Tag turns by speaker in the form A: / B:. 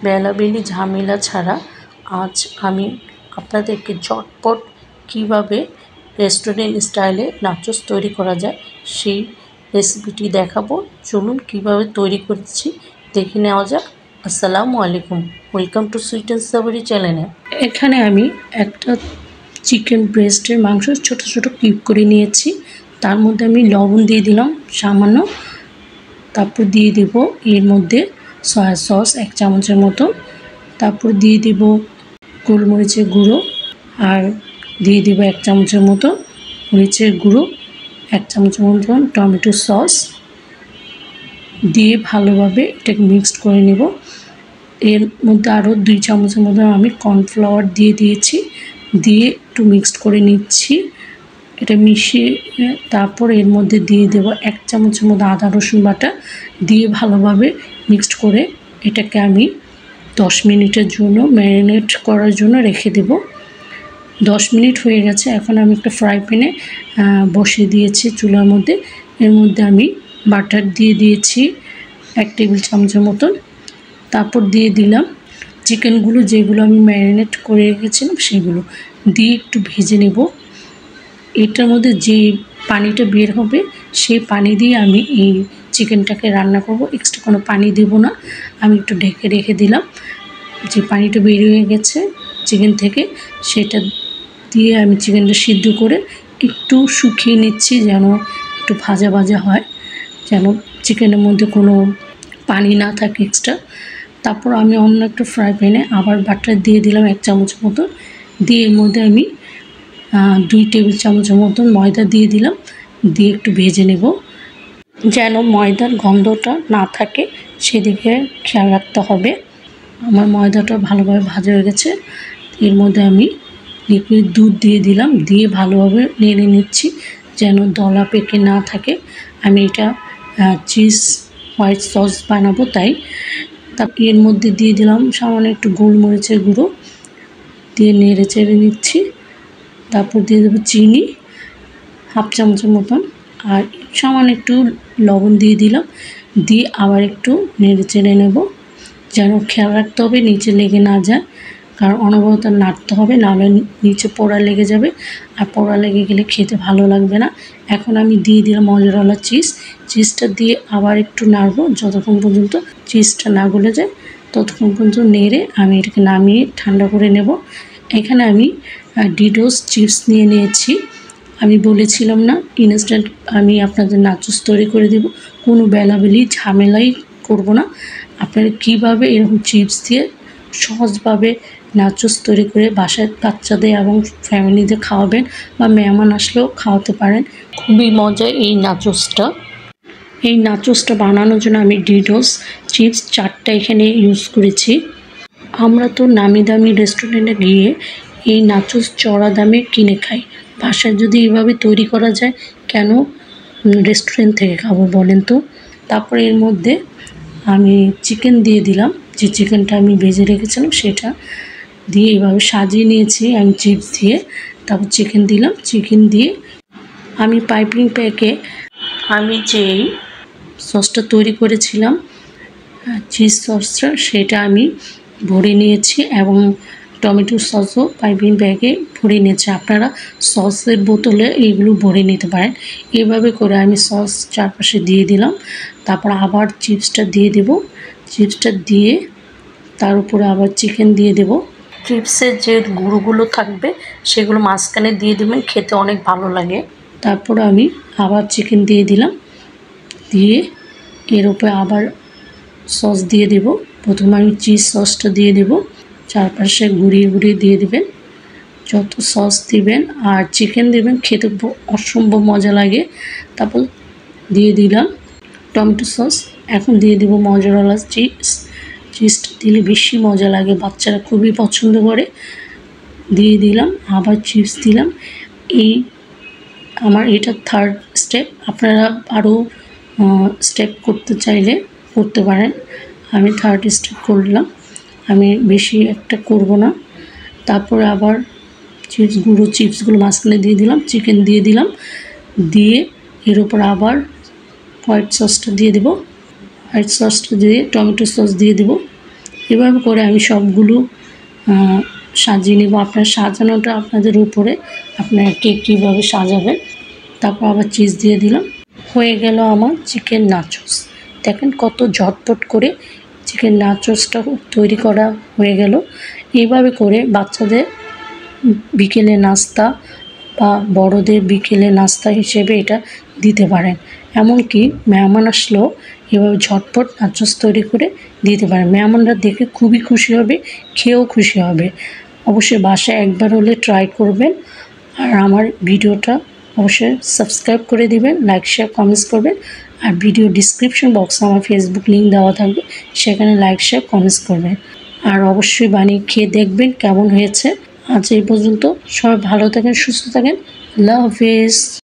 A: বেলাবেলি ঝামেলা ছাড়া আজ আমি আপনাদেরকে ঝটপট কীভাবে রেস্টুরেন্ট স্টাইলে নাচোস তৈরি করা যায় সেই রেসিপিটি দেখাবো। চলুন কীভাবে তৈরি করছি দেখে নেওয়া যাক। আসসালামু আলাইকুম, welcome to sweet and Savary চ্যানেলে। এখানে আমি একটা চিকেন ব্রেস্টের মাংস ছোট ছোট কিউব করে নিয়েছি। তার মধ্যে আমি লবণ দিয়ে দিলাম সামান্য, তারপর দিয়ে দেব এর মধ্যে সয়া সস 1 চামচের মতো, তারপর দিয়ে দেব গোলমরিচের গুঁড়ো, আর দিয়ে দেব 1 চামচের মতো মরিচের গুঁড়ো, 1 চামচের মতো টমেটো সস দিয়ে ভালোভাবে এটাকে মিক্সড করে নেব। এর মধ্যে আরও 2 চামচের মতো আমি কর্নফ্লাওয়ার দিয়ে দিয়েছি, দিয়ে একটু মিক্সড করে নিচ্ছি। এটা মিশিয়ে তারপর এর মধ্যে দিয়ে দেব 1 চামচের মতো আদা রসুন বাটা, দিয়ে ভালোভাবে মিক্সড করে এটাকে আমি 10 মিনিটের জন্য ম্যারিনেট করার জন্য রেখে দেব। 10 মিনিট হয়ে গেছে। এখন আমি একটা ফ্রাই প্যানে বসিয়ে দিয়েছি চুলার মধ্যে। এর মধ্যে আমি বাটার দিয়ে দিয়েছি 1 টেবিল চামচের মতন, তারপর দিয়ে দিলাম চিকেনগুলো যেগুলো আমি ম্যারিনেট করে রেখেছিলাম সেগুলো দিয়ে একটু ভেজে নেব। এটার মধ্যে যে পানিটা বের হবে সেই পানি দিয়ে আমি এই চিকেনটাকে রান্না করব, এক্সট্রা কোনো পানি দেব না। আমি একটু ঢেকে রেখে দিলাম। যে পানিটা বের হয়ে গেছে চিকেন থেকে সেটা দিয়ে আমি চিকেনটা সিদ্ধ করে একটু শুকিয়ে নিচ্ছি, যেন একটু ভাজা ভাজা হয়, যেন চিকেনের মধ্যে কোনো পানি না থাকে এক্সট্রা। তারপর আমি অন্য একটা ফ্রাই প্যানে আবার বাটার দিয়ে দিলাম 1 চামচ মতো, দিয়ে এর মধ্যে আমি 2 টেবিল চামচের মতন ময়দা দিয়ে দিলাম, দিয়ে একটু ভেজে নেব, যেন ময়দার গন্ধটা না থাকে সেদিকে খেয়াল রাখতে হবে। আমার ময়দাটা ভালোভাবে ভাজা হয়ে গেছে। এর মধ্যে আমি লিকুইড দুধ দিয়ে দিলাম, দিয়ে ভালোভাবে নেড়ে নিচ্ছি যেন দলা পেকে না থাকে। আমি এটা চিজ হোয়াইট সস বানাবো তাই। তারপর এর মধ্যে দিয়ে দিলাম সামান্য একটু গোলমরিচের গুঁড়ো, দিয়ে নেড়ে চেড়ে নিচ্ছি। তারপর দিয়ে দেবো চিনি 1/2 চামচের মতন, আর সামান্য একটু লবণ দিয়ে দিলাম, দিয়ে আবার একটু নেড়ে চেড়ে নেব। যেন খেয়াল রাখতে হবে নিচে লেগে না যায়, কারণ অনবরত নাড়তে হবে, নাহলে নিচে পোড়া লেগে যাবে, আর পোড়া লেগে গেলে খেতে ভালো লাগবে না। এখন আমি দিয়ে দিলাম মজেরেলা চিজটা দিয়ে আবার একটু নাড়বো যতক্ষণ পর্যন্ত চিজটা না গলে যায়, ততক্ষণ পর্যন্ত নেড়ে আমি এটাকে নামিয়ে ঠান্ডা করে নেব। এখানে আমি ডিডোস চিপস নিয়ে নিয়েছি। আমি বলেছিলাম না ইনস্ট্যান্ট আমি আপনাদের নাচোস তৈরি করে দেব, কোনো বেলাবেলি ঝামেলাই করব না। আপনারা কীভাবে এরকম চিপস দিয়ে সহজভাবে নাচোস তৈরি করে বাসায় বাচ্চাদের এবং ফ্যামিলিদের খাওয়াবেন, বা মেহমান আসলেও খাওয়াতে পারেন। খুবই মজা এই নাচোসটা। এই নাচোসটা বানানোর জন্য আমি ডিডোস চিপস 4টা এখানে ইউজ করেছি। আমরা তো নামি দামি রেস্টুরেন্টে গিয়ে এই নাচোস চড়া দামে কিনে খাই, বাসায় যদি এভাবে তৈরি করা যায় কেন রেস্টুরেন্ট থেকে খাবো বলেন তো। তারপরে এর মধ্যে আমি চিকেন দিয়ে দিলাম, যে চিকেনটা আমি ভেজে রেখেছিলাম সেটা দিয়ে এইভাবে সাজিয়ে নিয়েছি আমি চিপস দিয়ে। তারপর চিকেন দিলাম, চিকেন দিয়ে আমি পাইপিং প্যাকে আমি যেই সসটা তৈরি করেছিলাম চিজ সসটা সেটা আমি ভরে নিয়েছি, এবং টমেটো সসও পাইপিং ব্যাগে ভরে নিয়েছি। আপনারা সসের বোতলে এইগুলো ভরে নিতে পারেন। এভাবে করে আমি সস চারপাশে দিয়ে দিলাম। তারপর আবার চিপসটা দিয়ে দেব, চিপসটা দিয়ে তার উপরে আবার চিকেন দিয়ে দেব। চিপসের যে গুঁড়োগুলো থাকবে সেগুলো মাঝখানে দিয়ে দেবেন, খেতে অনেক ভালো লাগে। তারপর আমি আবার চিকেন দিয়ে দিলাম, দিয়ে এর উপরে আবার সস দিয়ে দেব। প্রথমে আমি চিজ সসটা দিয়ে দেব, চারপাশে ঘুরিয়ে ঘুরিয়ে দিয়ে দেবেন। যত সস দিবেন আর চিকেন দেবেন খেতে অসম্ভব মজা লাগে। তারপর দিয়ে দিলাম টমেটো সস। এখন দিয়ে দেব মজেরেলা চিজটা দিলে বেশি মজা লাগে, বাচ্চারা খুবই পছন্দ করে। দিয়ে দিলাম আবার চিপস দিলাম। এই আমার এটা 3rd স্টেপ। আপনারা আরও স্টেপ করতে চাইলে করতে পারেন। আমি 3rd স্টেপ করলাম, আমি বেশি একটা করব না। তারপরে আবার চিপসগুলো মাঝখানে দিয়ে দিলাম, চিকেন দিয়ে দিলাম, দিয়ে এর উপর আবার হোয়াইট সসটা দিয়ে দেব, হোয়াইট সসটা দিয়ে টমেটো সস দিয়ে দেব, এভাবে করে আমি সবগুলো সাজিয়ে নেব। আপনার সাজানোটা আপনাদের উপরে, আপনারা কেক কীভাবে সাজাবেন। তারপর আবার চিজ দিয়ে দিলাম। হয়ে গেল আমার চিকেন নাচোস। দেখেন কত ঝটপট করে চিকেন নাচোসটা তৈরি করা হয়ে গেল। এইভাবে করে বাচ্চাদের বিকেলে নাস্তা বা বড়দের বিকেলে নাস্তা হিসেবে এটা দিতে পারেন। এমনকি মেহমান আসলেও এভাবে ঝটপট নাচোস তৈরি করে দিতে পারেন। মেহমানরা দেখে খুবই খুশি হবে, খেয়েও খুশি হবে। অবশ্যই বাসায় একবার হলে ট্রাই করবেন। আর আমার ভিডিওটা অবশ্যই সাবস্ক্রাইব করে দিবেন, লাইক শেয়ার কমেন্টস করবেন। আর ভিডিও ডিসক্রিপশন বক্সে আমার ফেসবুক লিঙ্ক দেওয়া থাকবে, সেখানে লাইক শেয়ার কমেন্টস করবেন। আর অবশ্যই বানিয়ে খেয়ে দেখবেন কেমন হয়েছে। আজ এই পর্যন্ত। সবাই ভালো থাকেন, সুস্থ থাকেন। আল্লাহ হাফেজ।